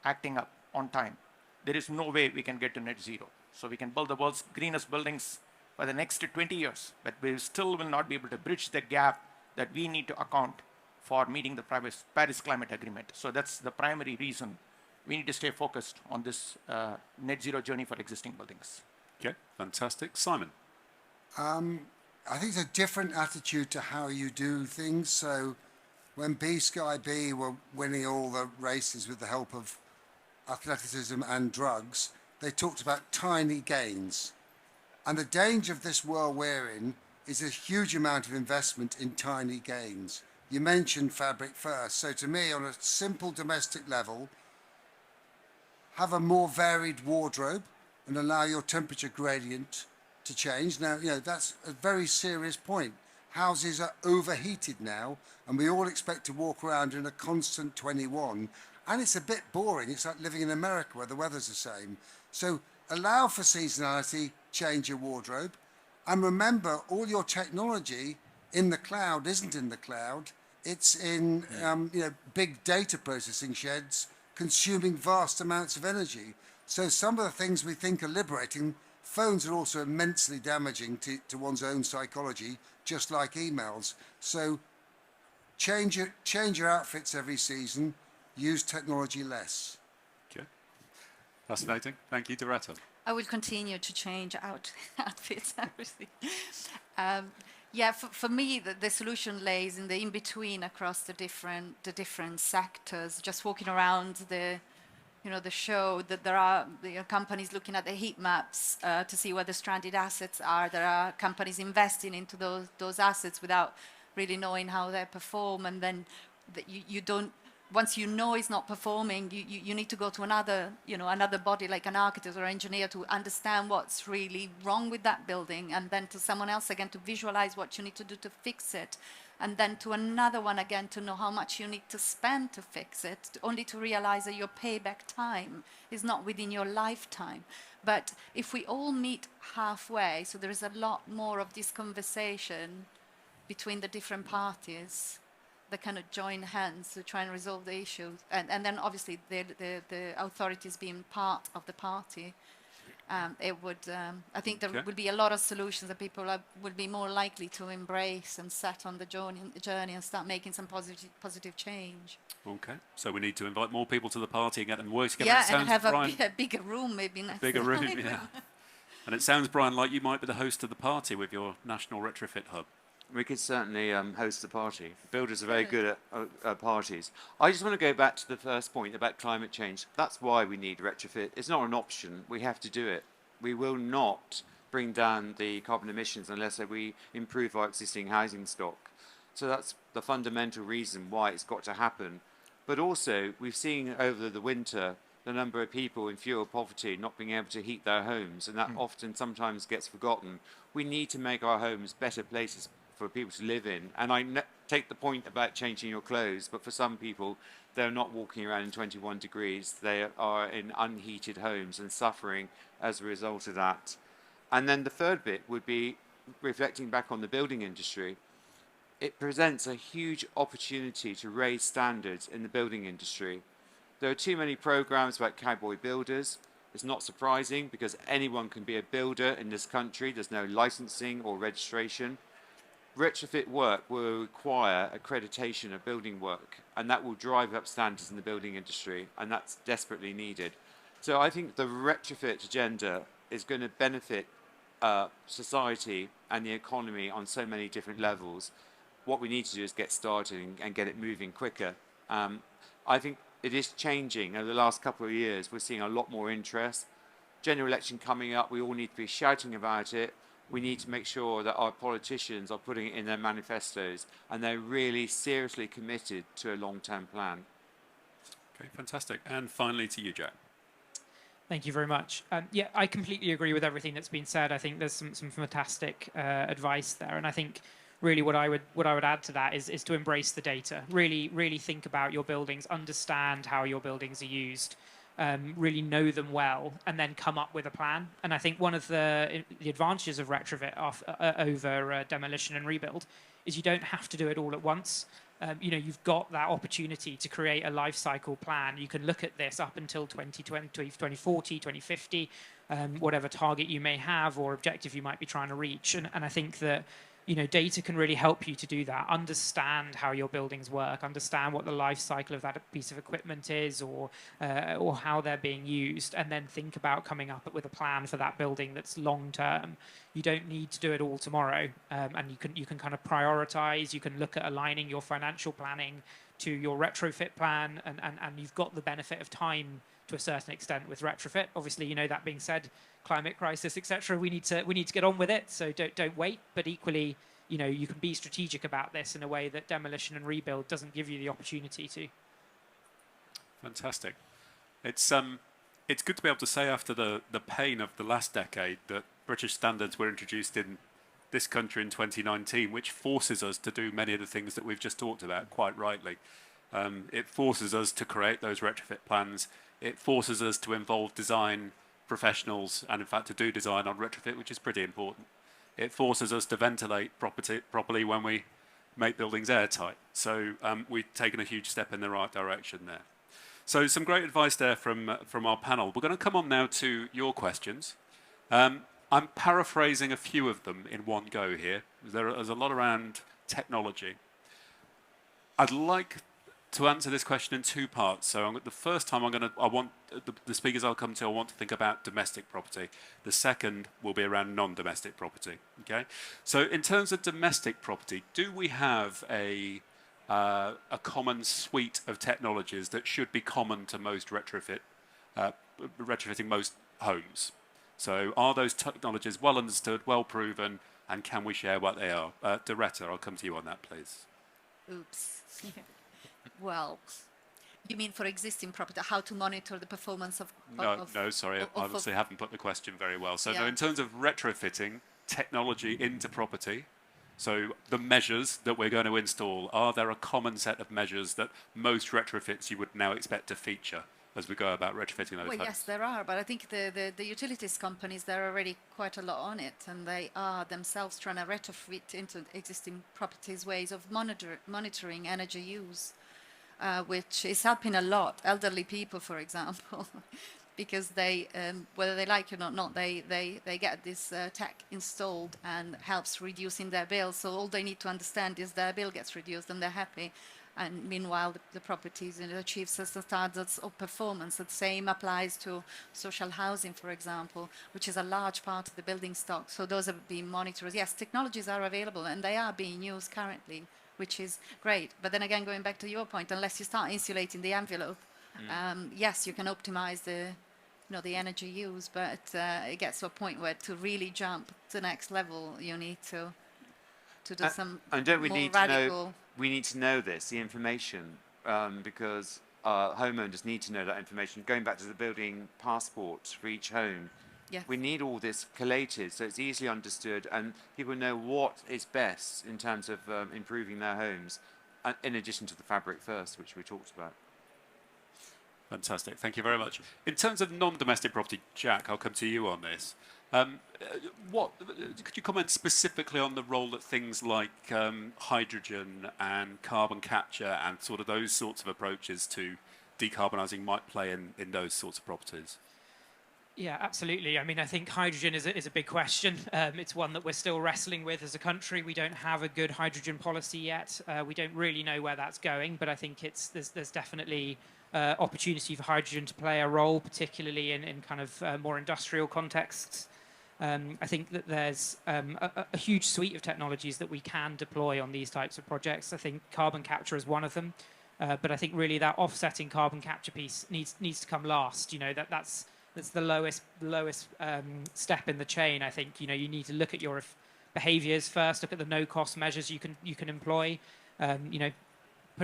acting up on time, there is no way we can get to net zero. So we can build the world's greenest buildings for the next 20 years, but we still will not be able to bridge the gap that we need to account for meeting the Paris Climate Agreement. So that's the primary reason we need to stay focused on this net zero journey for existing buildings. Okay, fantastic. Simon. I think it's a different attitude to how you do things. So when B-Sky B were winning all the races with the help of athleticism and drugs, they talked about tiny gains. And the danger of this world we're in is a huge amount of investment in tiny gains. You mentioned fabric first. So to me, on a simple domestic level, have a more varied wardrobe and allow your temperature gradient to change. Now, that's a very serious point. Houses are overheated now, and we all expect to walk around in a constant 21, and it's a bit boring. It's like living in America where the weather's the same. So allow for seasonality, change your wardrobe, and remember all your technology in the cloud isn't in the cloud. It's in big data processing sheds consuming vast amounts of energy. So some of the things we think are liberating, phones are also immensely damaging to one's own psychology, just like emails. So change your outfits every season, use technology less. Okay. Fascinating. Thank you, Doretta. I will continue to change outfits, everything. For me, the solution lays in the in-between across the different sectors. Just walking around the show, that there are companies looking at the heat maps to see where the stranded assets are. There are companies investing into those assets without really knowing how they perform, and then you don't. Once you know it's not performing, you need to go to another body like an architect or engineer to understand what's really wrong with that building, and then to someone else again to visualize what you need to do to fix it, and then to another one again to know how much you need to spend to fix it, only to realize that your payback time is not within your lifetime. But if we all meet halfway, so there is a lot more of this conversation between the different parties, they kind of join hands to try and resolve the issues, and then obviously the authorities being part of the party, it would. I think there would be a lot of solutions that people would be more likely to embrace and set on the journey and start making some positive change. Okay, so we need to invite more people to the party and get them working together. Yeah, and have a bigger room maybe next. Bigger room, yeah. And it sounds, Brian, like you might be the host of the party with your National Retrofit Hub. We could certainly host the party. Builders are very good at parties. I just want to go back to the first point about climate change. That's why we need retrofit. It's not an option. We have to do it. We will not bring down the carbon emissions unless we improve our existing housing stock. So that's the fundamental reason why it's got to happen. But also, we've seen over the winter the number of people in fuel poverty not being able to heat their homes, and that often sometimes gets forgotten. We need to make our homes better places for people to live in. And I take the point about changing your clothes, but for some people, they're not walking around in 21 degrees. They are in unheated homes and suffering as a result of that. And then the third bit would be reflecting back on the building industry. It presents a huge opportunity to raise standards in the building industry. There are too many programs about cowboy builders. It's not surprising because anyone can be a builder in this country. There's no licensing or registration. Retrofit work will require accreditation of building work, and that will drive up standards in the building industry, and that's desperately needed. So I think the retrofit agenda is going to benefit society and the economy on so many different levels. What we need to do is get started and get it moving quicker. I think it is changing. Over the last couple of years, we're seeing a lot more interest. General election coming up, we all need to be shouting about it. We need to make sure that our politicians are putting it in their manifestos and they're really seriously committed to a long-term plan. Okay, fantastic. And finally to you, Jack. Thank you very much. Yeah, I completely agree with everything that's been said. I think there's some fantastic advice there, and I think really what I would add to that is to embrace the data. Really think about your buildings, understand how your buildings are used. Really know them well, and then come up with a plan. And I think one of the advantages of retrofit over demolition and rebuild is you don't have to do it all at once. You've got that opportunity to create a life cycle plan. You can look at this up until 2020, 2040, 2050, whatever target you may have or objective you might be trying to reach. And I think that data can really help you to do that. Understand how your buildings work, understand what the life cycle of that piece of equipment is, or how they're being used, and then think about coming up with a plan for that building that's long term. You don't need to do it all tomorrow, and you can kind of prioritize. You can look at aligning your financial planning to your retrofit plan, and you've got the benefit of time to a certain extent with retrofit. Obviously, that being said, climate crisis, etc. We need to get on with it. So don't wait. But equally, you can be strategic about this in a way that demolition and rebuild doesn't give you the opportunity to. Fantastic. It's it's good to be able to say after the pain of the last decade that British standards were introduced in this country in 2019, which forces us to do many of the things that we've just talked about, quite rightly. It forces us to create those retrofit plans. It forces us to involve design professionals and, in fact, to do design on retrofit, which is pretty important. It forces us to ventilate properly when we make buildings airtight. So we've taken a huge step in the right direction there. So some great advice there from our panel. We're going to come on now to your questions. I'm paraphrasing a few of them in one go here. There's a lot around technology. I'd like to answer this question in two parts. So the first time I want the speakers I'll come to, I want to think about domestic property. The second will be around non-domestic property. Okay. So in terms of domestic property, do we have a common suite of technologies that should be common to most retrofitting most homes? So are those technologies well understood, well proven, and can we share what they are? Doretta, I'll come to you on that, please. Oops. Well, you mean for existing property, how to monitor the performance of... No, sorry, I obviously haven't put the question very well. So no, in terms of retrofitting technology into property, so the measures that we're going to install, are there a common set of measures that most retrofits you would now expect to feature as we go about retrofitting those homes? Yes, there are, but I think the utilities companies, they're already quite a lot on it, and they are themselves trying to retrofit into existing properties ways of monitoring energy use, which is helping a lot. Elderly people, for example, because they, whether they like it or not, they get this tech installed and helps reducing their bill. So all they need to understand is their bill gets reduced and they're happy. And meanwhile, the properties achieve certain standards of performance. The same applies to social housing, for example, which is a large part of the building stock. So those are being monitored. Yes, technologies are available and they are being used currently, which is great. But then again, going back to your point, unless you start insulating the envelope, yes, you can optimize the energy use, but it gets to a point where to really jump to the next level, you need to do some and don't we more need radical... to know? We need to know this, the information, because homeowners need to know that information. Going back to the building passport for each home, Yes. we need all this collated so it's easily understood and people know what is best in terms of improving their homes, in addition to the fabric first, which we talked about. Fantastic, thank you very much. In terms of non-domestic property, Jack, I'll come to you on this. Could you comment specifically on the role that things like hydrogen and carbon capture and sort of those sorts of approaches to decarbonising might play in those sorts of properties? Yeah, absolutely. I mean, I think hydrogen is a big question. It's one that we're still wrestling with as a country. We don't have a good hydrogen policy yet. We don't really know where that's going, but I think there's definitely opportunity for hydrogen to play a role, particularly in kind of more industrial contexts. I think that there's a huge suite of technologies that we can deploy on these types of projects. I think carbon capture is one of them, but I think really that offsetting carbon capture piece needs to come last. You know, that's the lowest step in the chain. I think you need to look at your behaviours first. Look at the no-cost measures you can employ.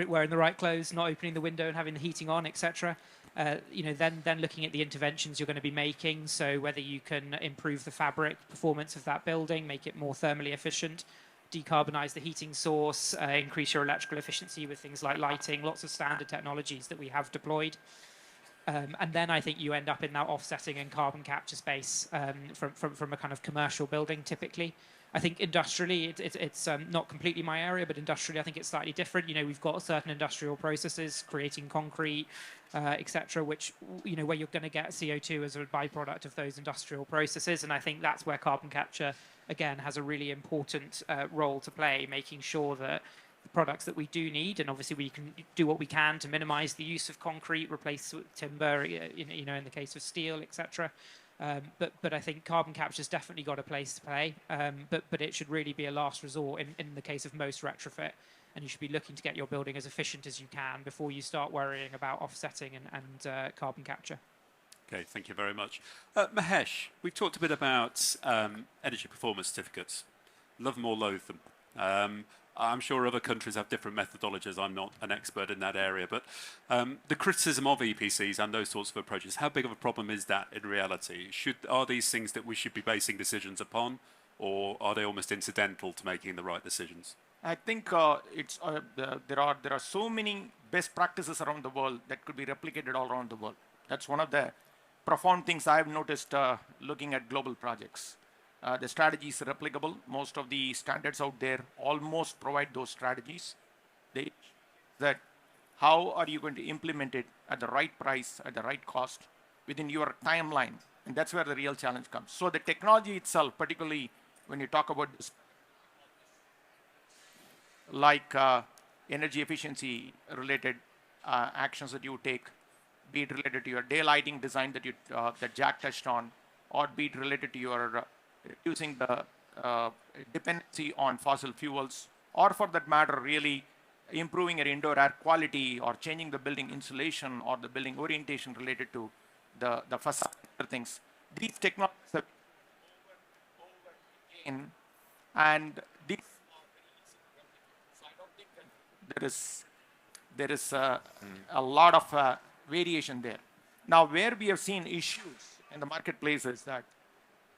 Wearing the right clothes, not opening the window and having the heating on, etc. Then looking at the interventions you're going to be making. So whether you can improve the fabric performance of that building, make it more thermally efficient, decarbonise the heating source, increase your electrical efficiency with things like lighting, lots of standard technologies that we have deployed. And then I think you end up in that offsetting and carbon capture space from a kind of commercial building typically. I think industrially, it's not completely my area, but industrially I think it's slightly different. We've got certain industrial processes, creating concrete, etc., which, where you're going to get CO2 as a byproduct of those industrial processes. And I think that's where carbon capture, again, has a really important role to play, making sure that the products that we do need, and obviously we can do what we can to minimize the use of concrete, replace timber, in the case of steel, etc. But I think carbon capture's definitely got a place to play, but it should really be a last resort in the case of most retrofit, and you should be looking to get your building as efficient as you can before you start worrying about offsetting and carbon capture. Okay, thank you very much. Mahesh, we've talked a bit about energy performance certificates. Love them or loathe them. I'm sure other countries have different methodologies. I'm not an expert in that area, but the criticism of EPCs and those sorts of approaches, how big of a problem is that in reality? Are these things that we should be basing decisions upon, or are they almost incidental to making the right decisions? I think there are so many best practices around the world that could be replicated all around the world. That's one of the profound things I've noticed looking at global projects. The strategy is replicable. Most of the standards out there almost provide those strategies. That how are you going to implement it at the right price, at the right cost, within your timeline? And that's where the real challenge comes. So the technology itself, particularly when you talk about this, like energy efficiency related actions that you take, be it related to your daylighting design that Jack touched on, or be it related to your reducing the dependency on fossil fuels, or for that matter, really improving your indoor air quality or changing the building insulation or the building orientation related to the facade things. These technologies have over and these so I don't think that there is a lot of variation there. Now, where we have seen issues in the marketplace is that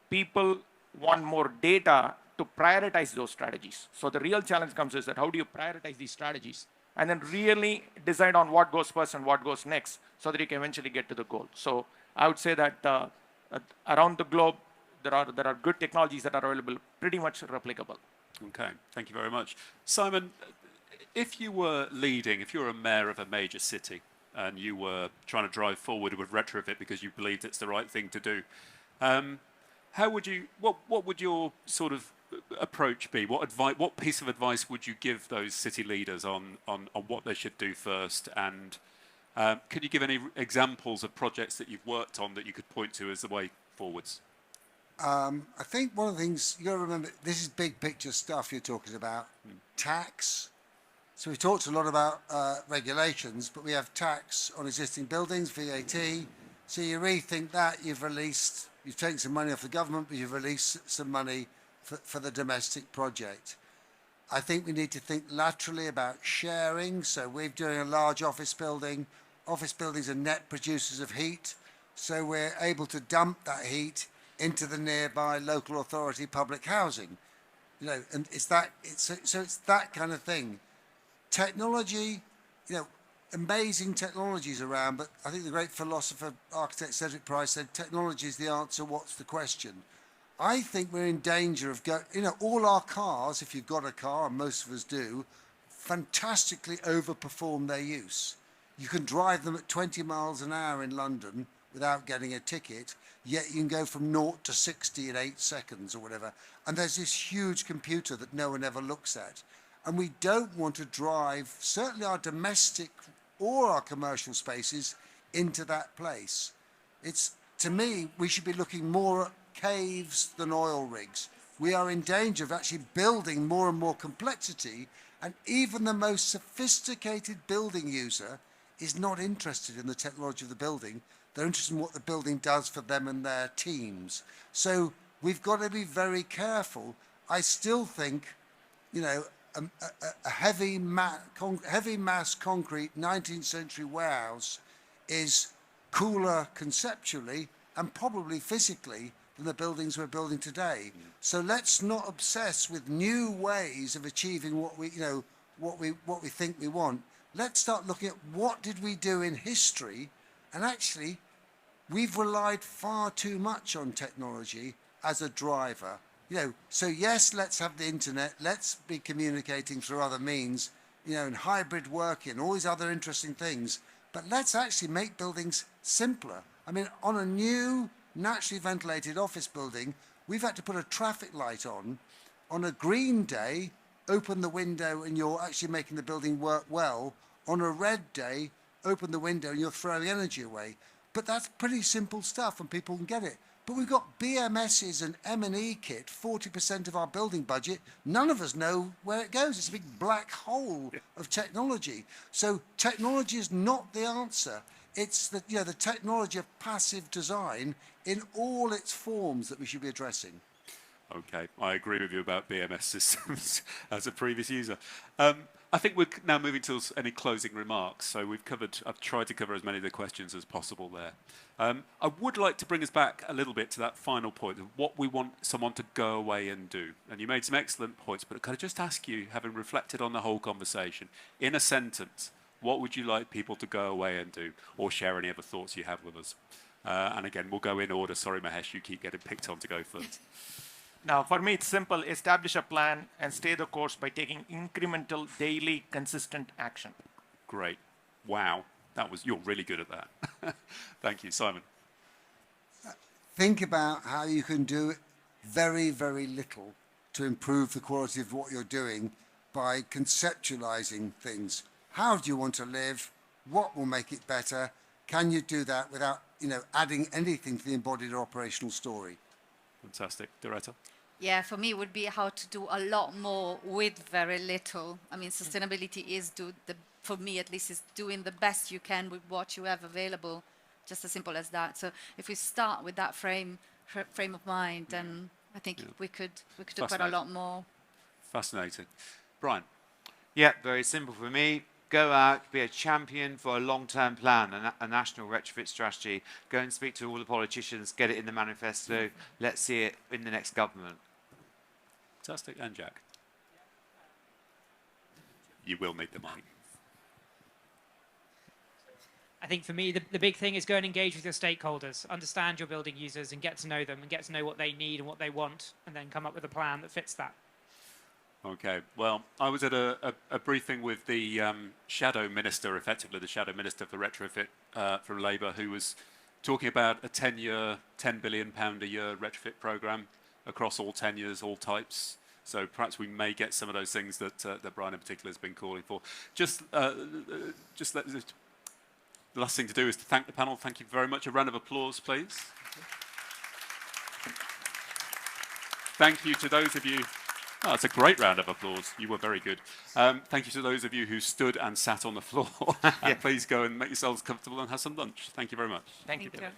people want more data to prioritize those strategies. So the real challenge comes is that how do you prioritize these strategies and then really decide on what goes first and what goes next so that you can eventually get to the goal. So I would say that around the globe, there are good technologies that are available, pretty much replicable. Okay, thank you very much. Simon, if you were a mayor of a major city and you were trying to drive forward with retrofit because you believed it's the right thing to do, what would your sort of approach be? What piece of advice would you give those city leaders on what they should do first? And could you give any examples of projects that you've worked on that you could point to as the way forwards? I think one of the things you got to remember, this is big picture stuff you're talking about. Tax. So we talked a lot about regulations, but we have tax on existing buildings, VAT. So you rethink that, you've taken some money off the government, but you've released some money for the domestic project. I think we need to think laterally about sharing. So we're doing a large office building. Office buildings are net producers of heat. So we're able to dump that heat into the nearby local authority public housing. And it's that kind of thing. Technology, amazing technologies around, but I think the great philosopher, architect Cedric Price said, technology is the answer, what's the question? I think we're in danger of all our cars, if you've got a car, and most of us do, fantastically overperform their use. You can drive them at 20 miles an hour in London without getting a ticket, yet you can go from 0 to 60 in 8 seconds or whatever. And there's this huge computer that no one ever looks at. And we don't want to drive, certainly our domestic or our commercial spaces, into that place. To me, we should be looking more at caves than oil rigs. We are in danger of actually building more and more complexity, and even the most sophisticated building user is not interested in the technology of the building. They're interested in what the building does for them and their teams. So we've got to be very careful. I still think, a heavy mass concrete 19th century warehouse is cooler conceptually and probably physically than the buildings we're building today. So let's not obsess with new ways of achieving what we think we want. Let's start looking at what did we do in history, and actually we've relied far too much on technology as a driver. So yes, let's have the internet, let's be communicating through other means, and hybrid working, all these other interesting things, but let's actually make buildings simpler. I mean, on a new naturally ventilated office building, we've had to put a traffic light on a green day, open the window and you're actually making the building work well. On a red day, open the window and you're throwing energy away. But that's pretty simple stuff and people can get it. But we've got BMSs and M&E kit, 40% of our building budget. None of us know where it goes. It's a big black hole of technology. So technology is not the answer. It's the technology of passive design in all its forms that we should be addressing. Okay, I agree with you about BMS systems as a previous user. I think we're now moving to any closing remarks. So I've tried to cover as many of the questions as possible there. I would like to bring us back a little bit to that final point of what we want someone to go away and do. And you made some excellent points, but could I just ask you, having reflected on the whole conversation, in a sentence, what would you like people to go away and do, or share any other thoughts you have with us? And again, we'll go in order. Sorry, Mahesh, you keep getting picked on to go first. Now, for me, it's simple. Establish a plan and stay the course by taking incremental, daily, consistent action. Great. Wow. You're really good at that. Thank you, Simon. Think about how you can do very, very little to improve the quality of what you're doing by conceptualizing things. How do you want to live? What will make it better? Can you do that without, adding anything to the embodied or operational story? Fantastic. Doretta? Yeah, for me, it would be how to do a lot more with very little. I mean, sustainability is, for me at least, is doing the best you can with what you have available. Just as simple as that. So if we start with that frame of mind, then I think we could do quite a lot more. Fascinating. Brian? Yeah, very simple for me. Go out, be a champion for a long-term plan, a national retrofit strategy. Go and speak to all the politicians, get it in the manifesto. Let's see it in the next government. Fantastic. And Jack? You will need the mic. I think for me, the big thing is go and engage with your stakeholders, understand your building users and get to know them and get to know what they need and what they want, and then come up with a plan that fits that. Okay, well, I was at a briefing with the shadow minister, effectively the shadow minister for retrofit from Labour, who was talking about a 10-year, £10 billion a year retrofit programme across all tenures, all types. So perhaps we may get some of those things that Brian in particular has been calling for. The last thing to do is to thank the panel. Thank you very much. A round of applause, please. Thank you to those of you. Oh, it's a great round of applause. You were very good. Thank you to those of you who stood and sat on the floor. And please go and make yourselves comfortable and have some lunch. Thank you very much. Thank you. Thank you.